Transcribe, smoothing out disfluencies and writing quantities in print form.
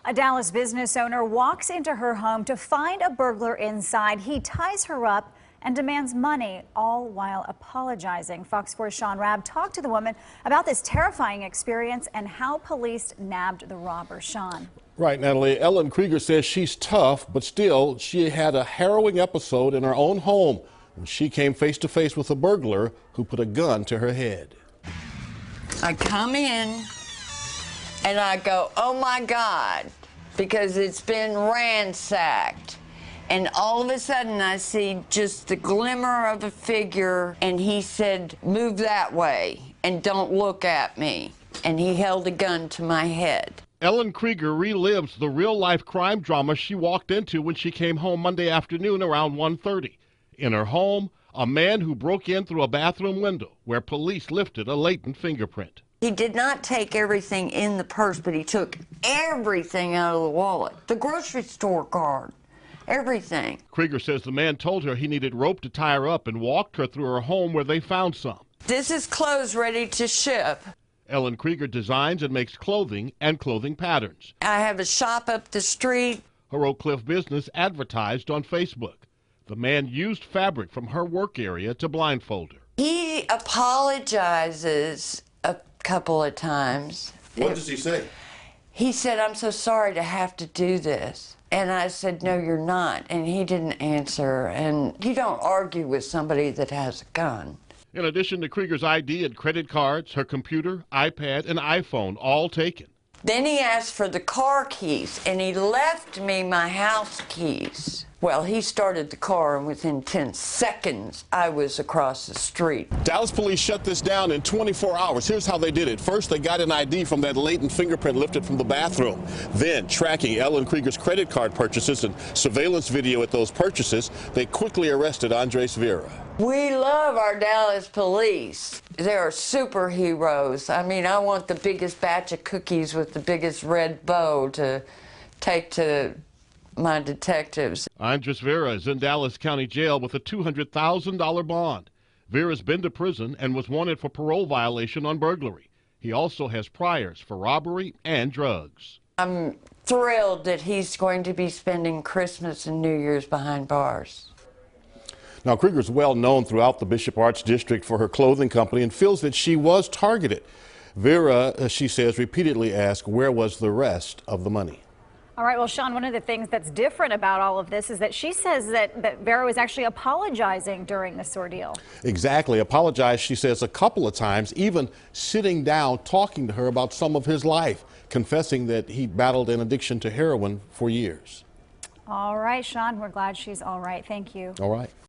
A Dallas business owner walks into her home to find a burglar inside. He ties her up and demands money, all while apologizing. Fox 4's Sean Rabb talked to the woman about this terrifying experience and how police nabbed the robber. Sean. Right, Natalie. Ellen Krieger says she's tough, but still, she had a harrowing episode in her own home when she came face to face with a burglar who put a gun to her head. I come in and I go, oh my God, because it's been ransacked. And all of a sudden I see just the glimmer of a figure, and he said, move that way and don't look at me. And he held a gun to my head. Ellen Krieger relives the real-life crime drama she walked into when she came home Monday afternoon around 1:30. In her home, a man who broke in through a bathroom window where police lifted a latent fingerprint. He did not take everything in the purse, but he took everything out of the wallet, the grocery store card, everything. Krieger says the man told her he needed rope to tie her up and walked her through her home where they found some. This is clothes ready to ship. Ellen Krieger designs and makes clothing and clothing patterns. I have a shop up the street. Her Oak Cliff business advertised on Facebook. The man used fabric from her work area to blindfold her. He apologizes a couple of times. What does he say? He said, I'm so sorry to have to do this. And I said, no, you're not. And he didn't answer. And you don't argue with somebody that has a gun. In addition to Krieger's ID and credit cards, her computer, iPad, and iPhone all taken. Then he asked for the car keys, and he left me my house keys. Well, he started the car, and within 10 seconds, I was across the street. Dallas police shut this down in 24 hours. Here's how they did it. First, they got an ID from that latent fingerprint lifted from the bathroom. Then, tracking Ellen Krieger's credit card purchases and surveillance video at those purchases, they quickly arrested Andres Vera. We love our Dallas police. They are superheroes. I mean, I want the biggest batch of cookies with the biggest red bow to take to my detectives. Andres Vera is in Dallas County Jail with a $200,000 bond. Vera's been to prison and was wanted for parole violation on burglary. He also has priors for robbery and drugs. I'm thrilled that he's going to be spending Christmas and New Year's behind bars. Now, Krieger's well known throughout the Bishop Arts District for her clothing company and feels that she was targeted. Vera, she says, repeatedly asked where was the rest of the money. All right, well, Sean, one of the things that's different about all of this is that she says that Vera was actually apologizing during this ordeal. Exactly. Apologized, she says, a couple of times, even sitting down, talking to her about some of his life, confessing that he battled an addiction to heroin for years. All right, Sean, we're glad she's all right. Thank you. All right.